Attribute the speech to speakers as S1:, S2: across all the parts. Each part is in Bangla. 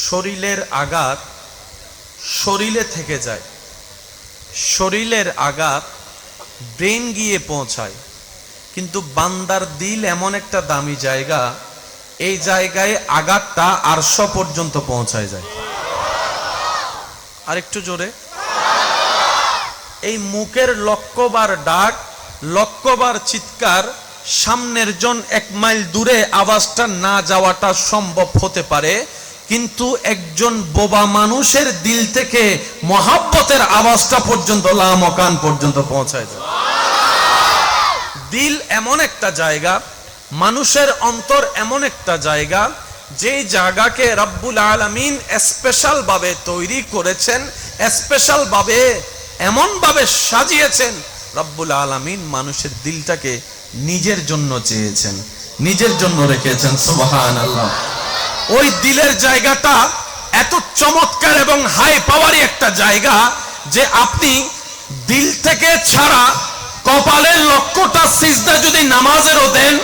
S1: শরীরের আঘাত শরীরে থেকে যায়, শরীরের আঘাত ব্রেন গিয়ে পৌঁছায়, কিন্তু বান্দার দিল এমন একটা দামি জায়গা, এই জায়গায় আঘাতটা আরশ পর্যন্ত পৌঁছায় যায়। আর একটু জোরে। এই মুখের লক্ষবার ডাক, লক্ষবার চিৎকার, সামনের জন 1 মাইল দূরে আওয়াজটা না যাওয়াটা সম্ভব হতে পারে, কিন্তু একজন বোবা মানুষের দিল থেকে মহাব্বতের আওয়াজটা পর্যন্ত লামকান পর্যন্ত পৌঁছায় যায়। দিল এমন একটা জায়গা, মানুষের অন্তর এমন একটা জায়গা, যে জায়গাকে রব্বুল আলামিন স্পেশাল ভাবে তৈরি করেছেন, স্পেশাল ভাবে এমন ভাবে সাজিয়েছেন। রব্বুল আলামিন মানুষের দিলটাকে নিজের জন্য চেয়েছেন, নিজের জন্য রেখেছেন। সুবহানাল্লাহ। ওই দিলের জায়গাটা এত চমৎকার এবং হাই পাওয়ারি একটা জায়গা যে আপনি দিল থেকে ছাড়া কপালের লক্ষ্যটা সিজদা যদি নামাজেরও দেন,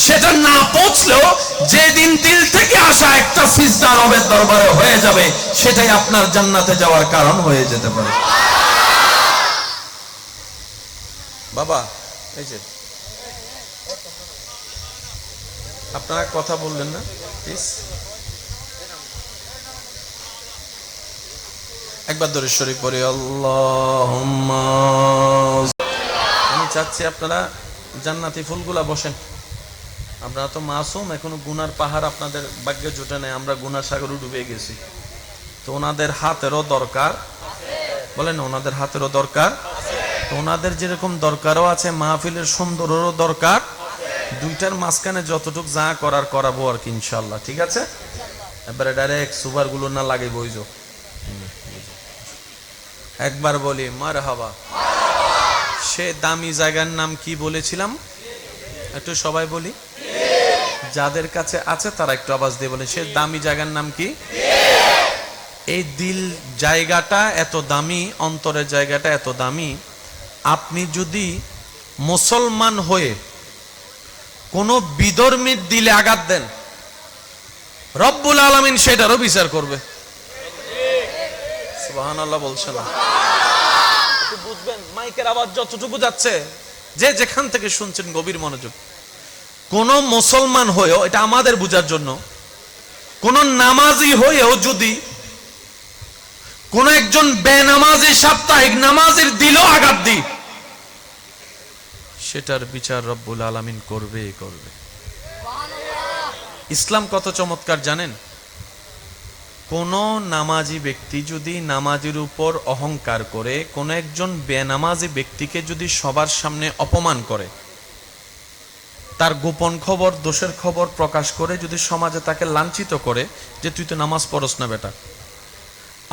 S1: সেটা না পৌঁছলেও যেদিন দিল থেকে আসা একটা সিজদা রবের দরবারে হয়ে যাবে, সেটাই আপনার জান্নাতে যাওয়ার কারণ হয়ে যেতে পারে। বাবা, এই যে আপনারা কথা বললেন না, প্লিজ একবার দরুদ শরীফ পড়ি। আল্লাহুম্মা, আমি চাচ্ছি আপনারা জান্নাতি ফুলগুলা বসেন। আপনারা তো মাসুম, এখনো গুনার পাহাড় আপনাদের ভাগ্যে জুটে নেই, আমরা গুনার সাগরে ডুবে গেছি। তো ওনাদের হাতেরও দরকার, বলেন ওনাদের হাতেরও দরকার। তো ওনাদের যেরকম দরকারও আছে, মাহফিলের সুন্দরেরও দরকার। দুইটার মাঝখানে যতটুক যা করার করাবো আর কি, ইনশাল্লাহ। ঠিক আছে, এবারে ডাইরেক্ট সুপার গুলো না লাগে বইজো। একবার বলি মারহাবা। সে দামি জায়গার নাম কি বলেছিলাম, একটু সবাই বলি, যাদের কাছে আছে তারা একটু আওয়াজ দিয়ে বলে, সে দামি জায়গার নাম কি? এই দিল জায়গাটা এত দামি, অন্তরের জায়গাটা এত দামি। আপনি যদি মুসলমান হয়ে কোন বিধর্মীর দিলে আঘাত দেন, রব্বুল আলামিন সেটারও বিচার করবে। সুবহানাল্লাহ বলছে না? একটু বুঝবেন, মাইকের আওয়াজ যতটুকু যাচ্ছে, যে যেখান থেকে শুনছেন গভীর মনোযোগ। কোন মুসলমান হয়েও, এটা আমাদের বুঝার জন্য, কোন নামাজি হয়েও যদি কোন একজন বেনামাজি সাপ্তাহিক নামাজের দিলেও আঘাত দিই, সেটার বিচার রব্বুল আলামিন করবে করবে। ইসলাম কত চমৎকার জানেন? কোন নামাজি ব্যক্তি যদি নামাজের উপর অহংকার করে, কোন একজন বেনামাজি ব্যক্তিকে যদি সবার সামনে অপমান করে, তার গোপন খবর, দোষের খবর প্রকাশ করে যদি সমাজে তাকে লাঞ্ছিত করে যে তুই তো নামাজ পড়স না বেটা,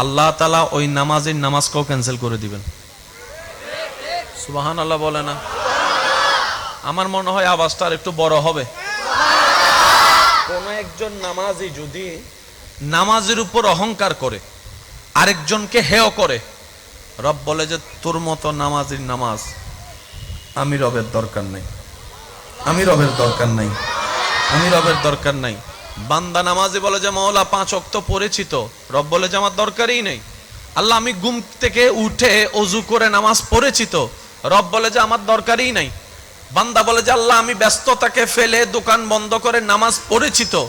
S1: আল্লাহ তাআলা ওই নামাজের নামাজকেও ক্যান্সেল করে দিবেন। সুবহানাল্লাহ বলে না? আমার মনে হয় আওয়াজটা আর একটু বড় হবে। কোন একজন নামাজি যদি নামাজের উপর অহংকার করে, আরেকজনকে হেয় করে, রব বলে যে তোর মতো নামাজির নামাজ আমি রবের দরকার নাই, আমি রবের দরকার নাই, আমি রবের দরকার নাই। বান্দা নামাজি বলে যে মওলা 5 ওয়াক্ত পড়েছি তো, রব বলে যে আমার দরকারই নেই। আল্লাহ আমি ঘুম থেকে উঠে ওযু করে নামাজ পড়েছি তো, রব বলে যে আমার দরকারই নাই। বান্দা বলে যে আল্লাহ আমি ব্যস্ততাকে ফেলে দোকান বন্ধ করে নামাজ পড়েছি তো,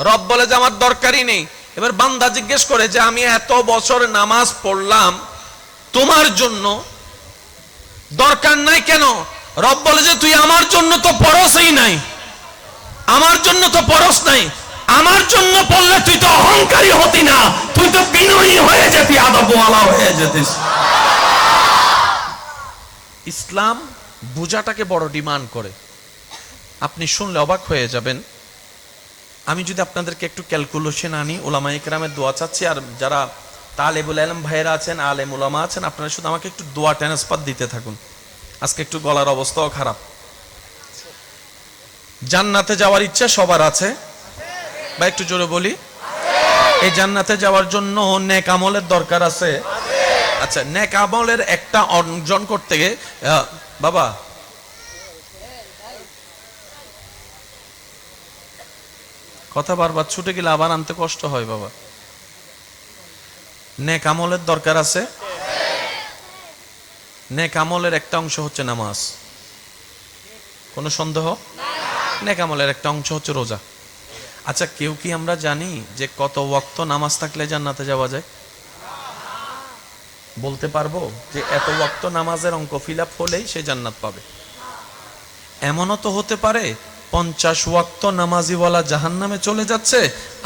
S1: রব বলে যে আমার দরকারই নেই। এবার বান্দা জিজ্ঞেস করে যে আমি এত বছর নামাজ পড়লাম তোমার জন্য, দরকার নাই কেন? রব বলে যে তুই আমার জন্য তো পড়সই নাই, আমার জন্য তো পড়স নাই, আমার জন্য পড়লে তুই তো অহংকারী হতি না, তুই তো বিনয়ী হয়ে যেতি, আদবওয়ালা হয়ে যেতিস। ইসলাম বুঝাটাকে বড় ডিমান্ড করে। আপনি শুনলে অবাক হয়ে যাবেন। আমি যদি আপনাদেরকে একটু ক্যালকুলেশন আনি, উলামায়ে কেরামের দোয়া চাচ্ছি, আর যারা তালেবুল ইলম ভাইরা আছেন, আলেম উলামা আছেন, আপনারা শুধু আমাকে একটু দোয়া ট্রান্সফার দিতে থাকুন। আজকে একটু গলার অবস্থাও খারাপ। জান্নাতে যাওয়ার ইচ্ছা সবার আছে বা একটু জোরে বলি? এই জান্নাতে যাওয়ার জন্য নেক আমলের দরকার আছে। আচ্ছা, নেক আমলের একটা অর্জন করতে গিয়ে বাবা কথা বারবার ছুটে গেলে আবার আনতে কষ্ট হয় বাবা। নেক আমলের দরকার আছে। নেক আমলের একটা অংশ হচ্ছে নামাজ, কোনো সন্দেহ? নেক আমলের একটা অংশ হচ্ছে রোজা। আচ্ছা, কেউ কি আমরা জানি যে কত ওয়াক্ত নামাজ থাকলে জান্নাতে যাওয়া যায়? বলতে পারবো যে এত ওয়াক্ত নামাজের অঙ্ক ফিল আপ হলেই সে জান্নাত পাবে? এমনও তো হতে পারে 50 ওয়াক্ত নামাজিওয়ালা জাহান্নামে চলে যাচ্ছে,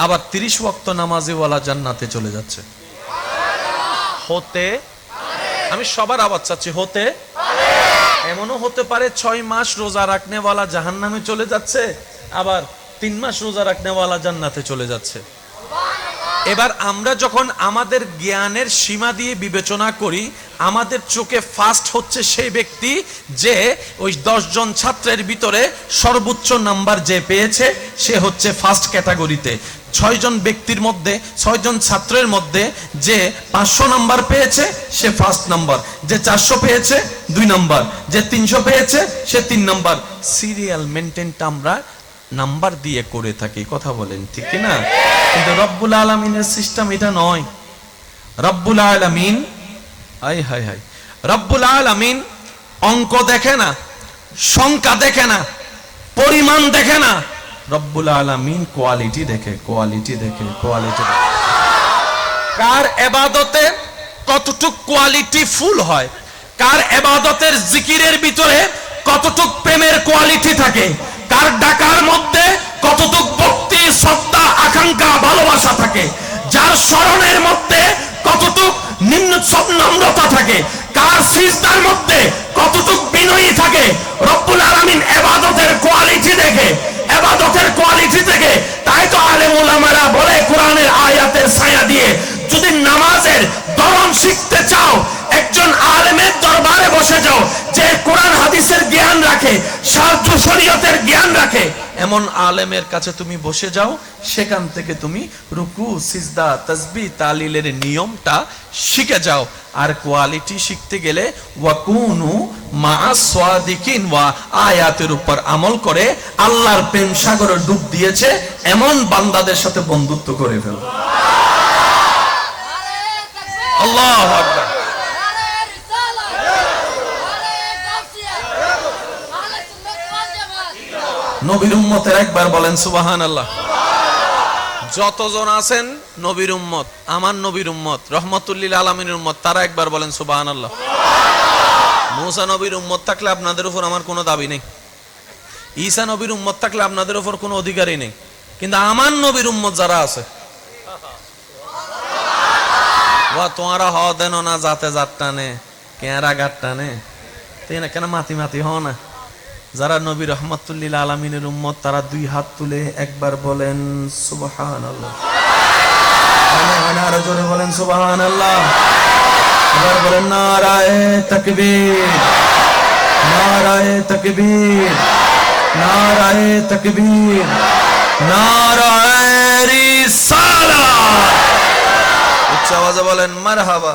S1: আবার 30 ওয়াক্ত নামাজিওয়ালা জান্নাতে চলে যাচ্ছে। হতে, আমি সবার আওয়াজ চাচ্ছি, হতে। এমনও হতে পারে 6 মাস রোজা রাখনেওয়ালা জাহান্নামে চলে যাচ্ছে, আবার 3 মাস রোজা রাখনেওয়ালা জান্নাতে চলে যাচ্ছে। এবার আমরা যখন আমাদের জ্ঞানের সীমা দিয়ে বিবেচনা করি, আমাদের চোখে ফার্স্ট হচ্ছে সেই ব্যক্তি যে ওই 10 জন ছাত্রের ভিতরে সর্বোচ্চ নাম্বার যে পেয়েছে সে হচ্ছে ফার্স্ট ক্যাটাগরিতে। 6 জন ব্যক্তির মধ্যে, 6 জন ছাত্রের মধ্যে যে 500 নাম্বার পেয়েছে সে ফার্স্ট নাম্বার, যে 400 পেয়েছে 2 নাম্বার, যে 300 পেয়েছে সে 3 নাম্বার। সিরিয়াল মেনটেনটা আমরা নাম্বার দিয়ে করে থাকি, কথা বলেন ঠিক কি না? কিন্তু রব্বুল আলামিনের সিস্টেম এটা নয়। রব্বুল আলামিন, আয় হায় হায়, রব্বুল আলামিন অঙ্ক দেখে না, সংখ্যা দেখে না, পরিমাণ দেখে না, রব্বুল আলামিন কোয়ালিটি দেখে, কোয়ালিটি দেখে, কোয়ালিটি দেখে। কার ইবাদতে কতটুক কোয়ালিটি ফুল হয়, কার ইবাদতের জিকিরের ভিতরে কতটুক প্রেমের কোয়ালিটি থাকে, কার ডাকার মধ্যে কতটুক ভক্তি, শ্রদ্ধা, আকাঙ্ক্ষা, ভালোবাসা থাকে, যার স্মরণের মধ্যে কতটুক নম্রতা থাকে, কার সিজদার মধ্যে কতটুক বিনয়ী থাকে। রব্বুল আলামিন ইবাদতের কোয়ালিটি দেখে, ইবাদতের কোয়ালিটি দেখে। তাই তো আলেম উলামারা বলে কোরআনের আয়াতের ছায়া দিয়ে যদি নামাজের ধরন শিখতে চাও, একজন আলেমের দরবারে বসে যাও যে কোরআন হাদিসের জ্ঞান রাখে, শারঈ শরীয়তের জ্ঞান রাখে, এমন আলেমের কাছে তুমি বসে যাও। সেখান থেকে তুমি রুকু, সিজদা, তাসবিহ, তাহলিলের নিয়মটা শিখে যাও। আর কোয়ালিটি শিখতে গেলে ওয়াকুনু মা'আস সাদিকিন ওয়া আয়াতের উপর আমল করে আল্লাহর প্রেম সাগরে ডুব দিয়েছে এমন বান্দাদের সাথে বন্ধুত্ব করে ফেলো। আল্লাহু আকবার। নবীর উম্মতের একবার বলেন সুবহানাল্লাহ। যতজন আছেন নবীর উম্মত, আমার নবীর উম্মত, রহমাতুল লিল আলামিনের উম্মত, তারা একবার বলেন সুবহানাল্লাহ। মুসা নবীর উম্মত থাকলে আপনাদের উপর আমার কোনো দাবি নেই, ঈসা নবীর উম্মত থাকলে আপনাদের উপর কোনো অধিকারই নেই, কিন্তু আমার নবীর উম্মত যারা আছে, ওয়া তোমারা হ দেন না জাতে জাত টানে, কেরা গাট টানে, তাই না? কেন মাতি মাতি হ না? যারা নবী রহমাতুল লিল আলামিনের উম্মত তারা 2 হাত তুলে একবার বলেন সুবহানাল্লাহ। আরো জোরে বলেন সুবহানাল্লাহ। এবার বলেন নারায়ে তাকবীর, নারায়ে তাকবীর, নারায়ে তাকবীর, নারায়ে রিসালাত। উচ্চ আওয়াজে বলেন মারহাবা।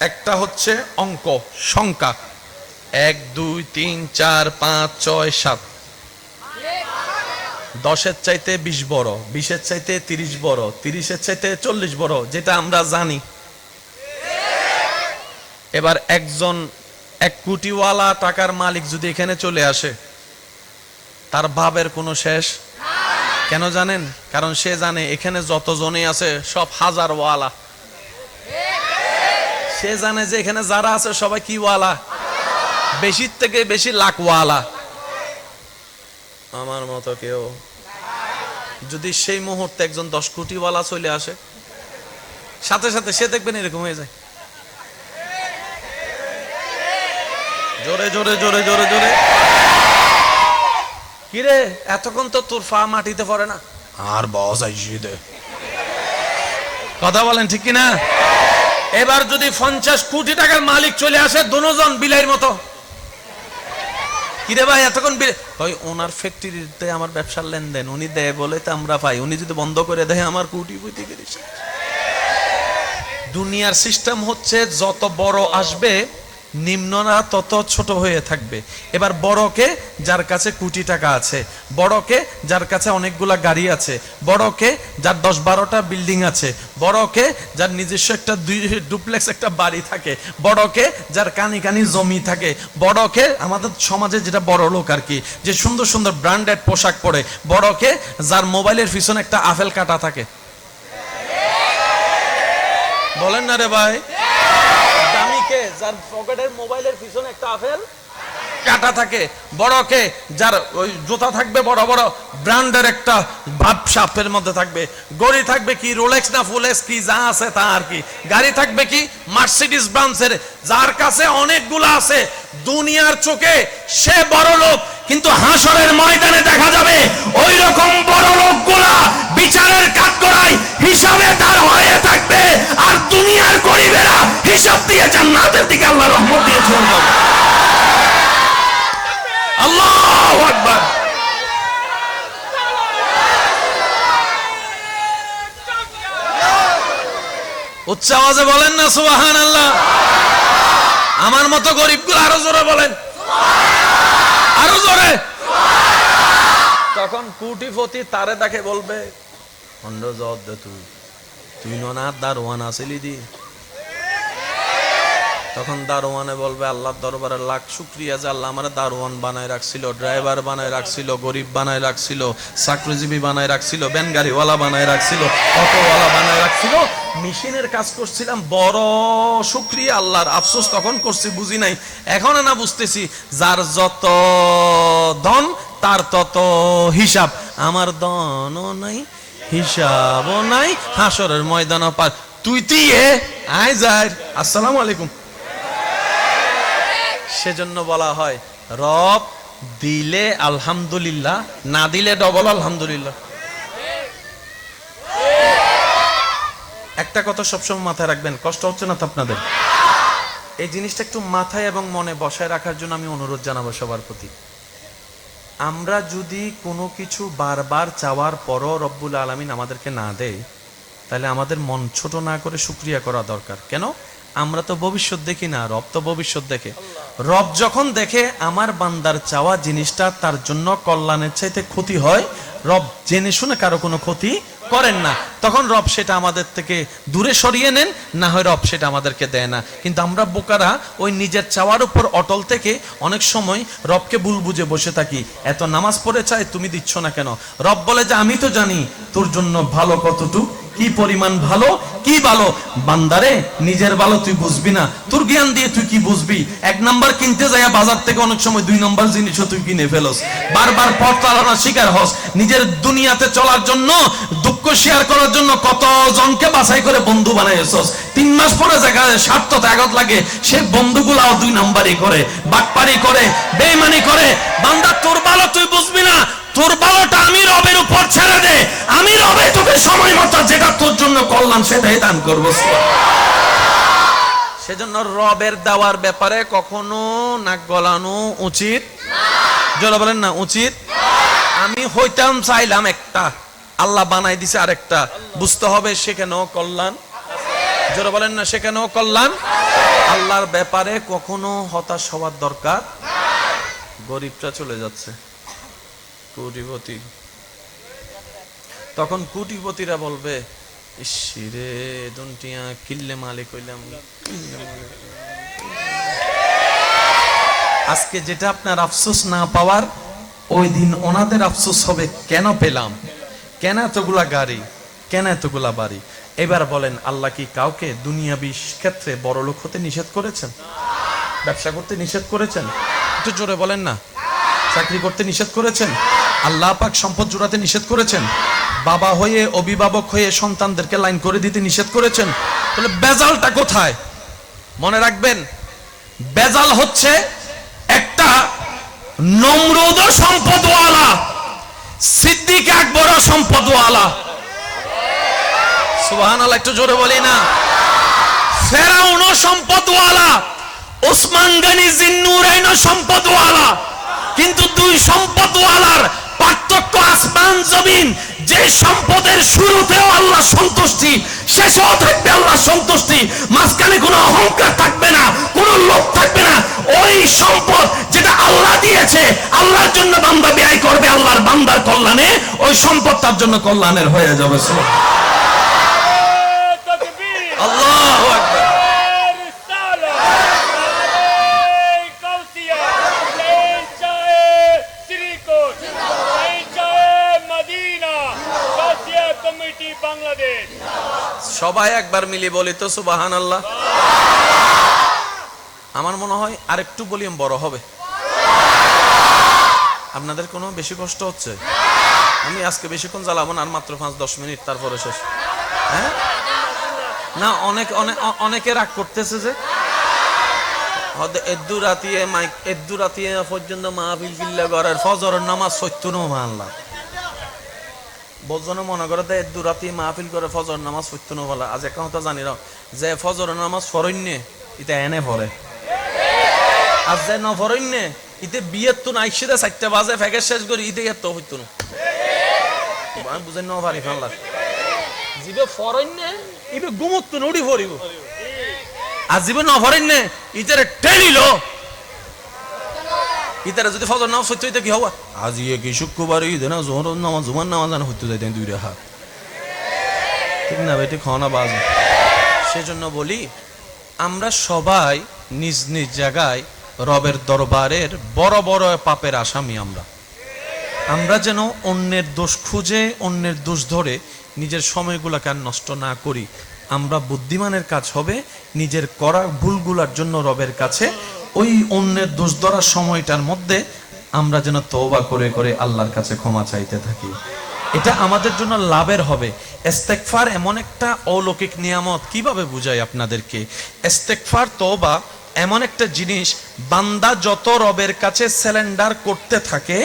S1: একটা হচ্ছে অঙ্ক, সংখ্যা, 1 2 3 4 5 6 7। 10-এর চাইতে 20 বড়, 20-এর চাইতে 30 বড়, 30-এর চাইতে 40 বড়, যেটা আমরা জানি। এবার একজন 1 কোটিওয়ালা টাকার মালিক যদি এখানে চলে আসে, তার ভাবের কোনো শেষ কেন জানেন? কারণ সে জানে এখানে যতজনই আছে সব হাজারওয়ালা। সে জানে যে এখানে যারা আছে সবাই কি ওয়ালা, বেশির থেকে বেশি লাখওয়ালা। আমার মতো কেউ যদি সেই মুহূর্তে একজন 10 কোটিওয়ালা চলে আসে, সাথে সাথে সে দেখবেন এরকম হয়ে যায়। জোরে জোরে জোরে জোরে জোরে। কিরে এতক্ষণ তো তোর পা মাটিতে পড়ে না, আর বস আইসি দে, কথা বলেন ঠিক কিনা? এবার যদি 50 কোটি টাকার মালিক চলে আসে, দুজন বিলাইয়ের মতো, কিরে ভাই এতক্ষণ ওই ওনার ফ্যাক্টরিতে আমার ব্যবসার লেনদেন উনি দেয় বলে তো আমরা পাই, উনি যদি বন্ধ করে দেয় আমার কোটি কোটি দুনিয়ার সিস্টেম হচ্ছে যত বড় আসবে নিম্নরা তত ছোট হয়ে থাকবে। এবার বড়কে, যার কাছে কোটি টাকা আছে, বড়কে যার কাছে অনেকগুলা গাড়ি আছে, বড়কে যার 10-12টা বিল্ডিং আছে, বড়কে যার নিজস্ব একটা ডুপ্লেক্স একটা বাড়ি থাকে, বড়কে যার কানি কানি জমি থাকে, বড়কে আমাদের সমাজে যেটা বড় লোক আর কি, যে সুন্দর সুন্দর ব্র্যান্ডেড পোশাক পরে, বড়কে যার মোবাইলের পিছনে একটা আপেল কাটা থাকে। বলেন না রে ভাই? দামিকে যার পকেটের মোবাইলের পিছনে একটা আপেল কাটা থাকে, বড়কে যার ওই জুতা থাকবে বড় বড় ব্র্যান্ডের একটা ভাবসাপের মধ্যে থাকবে, গড়ি থাকবে কি রোলেক্স না ফুলেক্স কি যা আছে তা আর কি, গাড়ি থাকবে কি মার্সিডিজ ব্রান্ডের, যার কাছে অনেকগুলা আছে। দুনিয়ার চোখে সে বড় লোক, কিন্তু হাসরের ময়দানে দেখা যাবে ওই রকম বড় লোকগুলা বিচারের কাঠগড়ায় হিসাবে তার হয়ে থাকবে, আর দুনিয়ার গরিবেরা হিসাব দিয়ে জান্নাতের দিকে আল্লাহর রহমত দিয়ে চলবে। আল্লাহু আকবার। উচ্চ আওয়াজে বলেন না সুবহানাল্লাহ। আমার মতো গরিবগুলো আরো জোরে বলেন, আরো জোরে। তখন কোটিপতি তারে দেখে বলবে, খন্ড জবাব দে, তুই না দারোয়ান আসিলি দি। তখন দারোয়ানে বলবে, আল্লাহর দরবারে লাখ শুকরিয়া যে আল্লাহ আমার দারোয়ান বানায় রাখছিল, ড্রাইভার বানায় রাখছিল, গরিব বানায় রাখছিল, চাকরিজীবী বানায় রাখছিল, ব্যান গাড়িওয়ালা বানায় রাখছিল, অটোওয়ালা বানায় রাখছিল, মেশিনের কাজ করছিলাম, বড় শুকরিয়া আল্লাহর। আফসোস তখন করছি, বুঝি নাই, এখন না বুঝতেছি। যার যত ধন তার তত হিসাব, আমার ধনও নাই হিসাবও নাই, হাসরের ময়দানও পার। তুই আয় যায়। আসসালামু আলাইকুম। সেজন্য বলা হয় রব দিলে আলহামদুলিল্লাহ, না দিলে ডবল আলহামদুলিল্লাহ। একটা কথা সবসময় মাথায় রাখবেন, কষ্ট হচ্ছে না তো আপনাদের? এই জিনিসটা একটু মাথায় এবং মনে বসায় রাখার জন্য আমি অনুরোধ জানাবো সবার প্রতি। আমরা যদি কোনো কিছু বারবার চাওয়ার পরও রব্বুল আলামিন আমাদেরকে না দেয়, তাহলে আমাদের মন ছোট না করে শুকরিয়া করা দরকার। কেন? আমরা তো ভবিষ্যৎ দেখি না, রব তো ভবিষ্যৎ দেখে। রব যখন দেখে আমার বান্দার চাওয়া জিনিসটা তার জন্য কল্যাণের চাইতে ক্ষতি হয়, রব জেনে শুনে কারো কোনো ক্ষতি করেন না, তখন রব সেটা আমাদের থেকে দূরে সরিয়ে নেন, না হয় রব সেটা আমাদেরকে দেয় না। কিন্তু আমরা বোকারা ওই নিজের চাওয়ার উপর অটল থেকে অনেক সময় রবকে ভুল বুঝে বসে থাকি। এত নামাজ পড়ে চাই, তুমি দিচ্ছ না কেন? রব বলে যে আমি তো জানি তোর জন্য ভালো কতটুকু, কি পরিমাণ ভালো, কি ভালো। বান্দারে নিজের ভালো তুই বুঝবি না, তোর জ্ঞান দিয়ে তুই কি বুঝবি? 1 নাম্বার কিনতে যাইয়া বাজার থেকে অনেক সময় 2 নাম্বার জিনিসও তুই কিনে ফেলস, বারবার পথ চালানোর শিকার হস। নিজের দুনিয়াতে চলার জন্য, দুঃখ শেয়ার করার জন্য কত জনকে বাছাই করে বন্ধু বানাইছস। 3 মাস পরে দেখা যায় স্বার্থ ত্যাগত লাগে, সে বন্ধুগুলাও 2 নাম্বারই করে, বাটপারি করে, বেঈমানি করে। বান্দা তোর ভালো তুই বুঝবি না, তোর ভালোটা আমি রবের উপর ছেড়ে দে, আমি রবে তোকে সময় মতো যেটা তোর জন্য কল্যাণ সেটাই দান করবো। সেজন্য রবের দেওয়ার ব্যাপারে কখনো নাক গলানো উচিত, জোরে বলেন না উচিত। আমি হইতাম চাইলাম একটা, আল্লাহ বানাই দিছে আরেকটা, বুঝতে হবে সেখানেও কল্যাণ, জোরে বলেন না সেখানেও কল্যাণ। আল্লাহর ব্যাপারে কখনো হতাশ হওয়ার দরকার। গরিবটা চলে যাচ্ছে, কোটিপতি, তখন কোটিপতিরা বলবে, ইসরে দুনিয়া কিল্লে মালিক হইলাম। আজকে যেটা আপনার আফসোস না পাওয়ার, ওই দিন ওনাদের আফসোস হবে কেন পেলাম, কেন এতগুলা গাড়ি, কেন এতগুলা বাড়ি। এবার বলেন, আল্লাহ কি কাউকে দুনিয়াবি ক্ষেত্রে বড় লোক হতে নিষেধ করেছেন? ব্যবসা করতে নিষেধ করেছেন? একটু জোরে বলেন না। চাকরি করতে নিষেধ করেছেন? আল্লাহ পাক সম্পদ জোড়াতে নিষেধ করেছেন? বাবা হয়ে, অভিভাবক হয়ে সন্তানদেরকে লাইন করে দিতে নিষেধ করেছেন? তাহলে বেজালটা কোথায়? মনে রাখবেন, বেজাল হচ্ছে একটা নমরুদ সম্পদওয়ালা, সিদ্দিক আকবর সম্পদওয়ালা। সুবহানাল্লাহ, একটু জোরে বলি না। ফেরাউন সম্পদওয়ালা, ওসমান গনি জিন্নুরাইন সম্পদওয়ালা। কিন্তু 2 সম্পদওয়ালার পার্থক্য আসমান জমিন। যে সম্পদের শুরুতেও আল্লাহ সন্তুষ্টি, শেষেও থাকবে আল্লাহ সন্তুষ্টি, মাঝখানে কোনো অহংকার থাকবে না, কোনো লোভ থাকবে না। ওই সম্পদ তার জন্য কল্যাণের হয়ে যাবে। আল্লাহু আকবার। সবাই একবার মিলে বলি তো সুবহানাল্লাহ। আমার মনে হয় আরেকটু ভলিউম বড় হবে। আপনাদের কোনো বেশি কষ্ট হচ্ছে? আমি আজকে বেশিক্ষণ জ্বালাবো না, আর মাত্র 5-10 মিনিট, তারপরে শেষ। হ্যাঁ না, অনেকে রাগ করতেছে যে এদ্দু রাতিয়ে পর্যন্ত মাহফিল কিল্লা করার ফজরের নামাজ সত্য মানলাম বলজনে মনে করে দেয় এদ্দু রাতি মাহফিল করে ফজর নামাজ সত্য বলা। আজ একটা কথা জানি না যে ফজর নামাজ ফরণ্যে ইতে এনে পড়ে, আর যে নফরণ্যে ইতে বিয়ের তো নাইশিদে 4টা বাজে ফেকে শেষ করি ইতে এত হইতো না। আমি বুঝেন ন পারি ফেললাম জিবে ফরণ্যে ইবে গুমুত নড়ি ফরিব, আর জিবে নফরণ্যে ইতেরে টেনিল। ইতারা যদি ফজর নামাজ সত্য হইতে কি হওয়া, আজ ইয়ে কি শুক্রবার ঈদ না, জোহর নামাজ জুমার নামাজ না হইতে যাইতেন 2 হাত, ঠিক না বেটি খাওয়ানা বাজ। সেজন্য বলি আমরা সবাই নিজ নিজ জায়গায় রবের দরবারের বড় বড় পাপের আসামি। আমরা যেন অন্যের দোষ খুঁজে অন্যের দোষ ধরে নিজের সময়গুলোকে আর নষ্ট না করি। আমরা বুদ্ধিমানের কাজ হবে নিজের করা ভুলগুলার জন্য রবের কাছে ওই অন্যের দোষ ধরার সময়টার মধ্যে আমরা যেন তওবা করে করে আল্লাহর কাছে ক্ষমা চাইতে থাকি। এটা আমাদের জন্য লাভের হবে। ইস্তেগফার এমন একটা অলৌকিক নিয়ামত, কিভাবে বুঝাই আপনাদেরকে। ইস্তেগফার তওবা এমন একটা জিনিস, বান্দা যত রবের কাছে সারেন্ডার করতে থাকে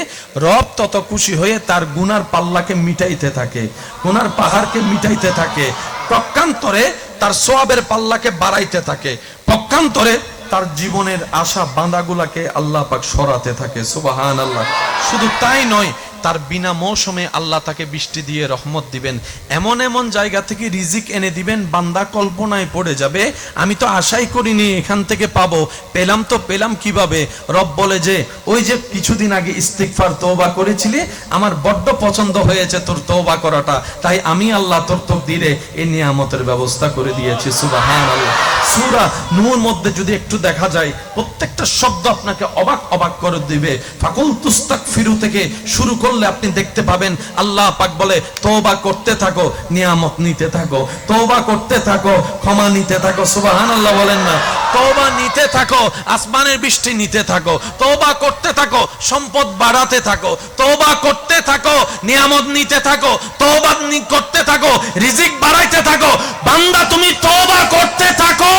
S1: রব তত খুশি হয়ে তার গুনার পাল্লাকে মিটাইতে থাকে, গুনার পাহাড়কে মিটাইতে থাকে, পক্ষান্তরে তার সওয়াবের পাল্লাকে বাড়াইতে থাকে, পক্ষান্তরে তার জীবনের আশা বাঁধাগুলাকে আল্লাহ পাক সরাতে থাকে। সুবহানাল্লাহ। শুধু তাই নয়, তার বিনা মৌসুমে আল্লাহ তাকে বৃষ্টি দিয়ে রহমত দিবেন, এমন এমন জায়গা থেকে রিজিক এনে দিবেন বান্দা কল্পনায় পড়ে যাবে আমি তো আশাই করিনি এখান থেকে পাবো, পেলাম তো পেলাম কিভাবে। রব বলে যে ওই যে কিছুদিন আগে ইস্তিগফার তওবা করেছিলি, আমার বড্ড পছন্দ হয়েছে তোর তওবা করাটা, তাই আমি আল্লাহ তোর তকদিরে এই নিয়ামতের ব্যবস্থা করে দিয়েছি। সুবহানাল্লাহ। সূরা নূর মধ্যে যদি একটু দেখা যায় প্রত্যেকটা শব্দ আপনাকে অবাক অবাক করে দিবে। ফাকুল তুস্তাগফিরু থেকে শুরু করলে আপনি দেখতে পাবেন আল্লাহ পাক বলে তওবা করতে থাকো, নিয়ামত নিতে থাকো, তওবা করতে থাকো, ক্ষমা নিতে থাকো। সুবহানাল্লাহ বলেন না। তওবা নিতে থাকো, আসমানের বৃষ্টি নিতে থাকো, তওবা করতে থাকো, সম্পদ বাড়াতে থাকো, তওবা করতে থাকো, নিয়ামত নিতে থাকো, তওবা করতে থাকো, রিজিক বাড়াইতে থাকো। বান্দা তুমি তওবা করতে থাকো,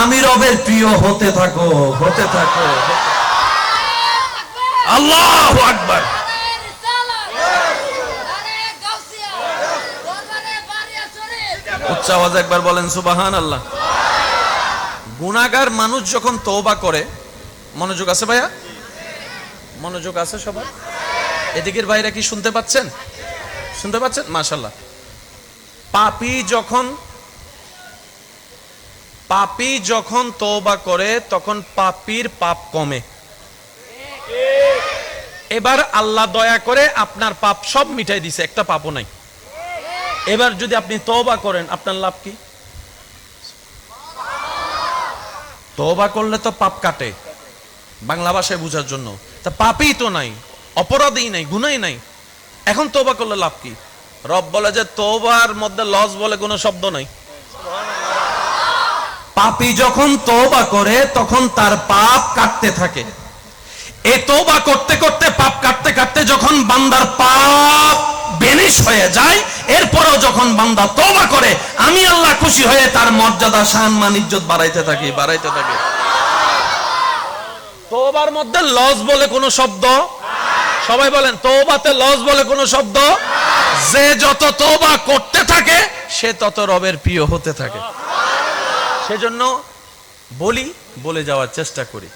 S1: আমি রবের প্রিয় হতে থাকো, হতে থাকো। আল্লাহু আকবার। উচ্চ আওয়াজে একবার বলেন সুবহানাল্লাহ। গুনাহগার মানুষ যখন তওবা করে, মনোযোগ আছে ভাইয়া? মনোযোগ আছে সবার? এদিকের ভাইরা কি শুনতে পাচ্ছেন? শুনতে পাচ্ছেন? মাশাআল্লাহ। পাপী যখন তওবা করে তখন পাপীর পাপ কমে। এবার আল্লাহ দয়া করে আপনার পাপ সব মিটাই দিছে, একটা পাপও নাই। এবার যদি আপনি তওবা করেন আপনার লাভ কি? তওবা করলে তো পাপ কাটে, বাংলা ভাষায় বোঝার জন্য। তা পাপই তো নাই, অপরাধই নাই, গুনাহই নাই, এখন তওবা করলে লাভ কি? রব বলে যে তওবার মধ্যে লস বলে কোনো শব্দ নাই। পাপী যখন তওবা করে তখন তার পাপ কাটতে থাকে। এই তওবা করতে করতে পাপ কাটতে কাটতে যখন বান্দার পাপ বেনিশ হয়ে যায়, এরপরও যখন বান্দা তওবা করে আমি আল্লাহ খুশি হয়ে তার মর্যাদা, সম্মান, ইজ্জত বাড়াইতে থাকি, বাড়াইতে থাকি। তওবার মধ্যে লস বলে কোনো শব্দ, সবাই বলেন তওবাতে লস বলে কোনো শব্দ। যে যত তওবা করতে থাকে সে তত রবের প্রিয় হতে থাকে। সেজন্য বলে যাওয়ার চেষ্টা করি।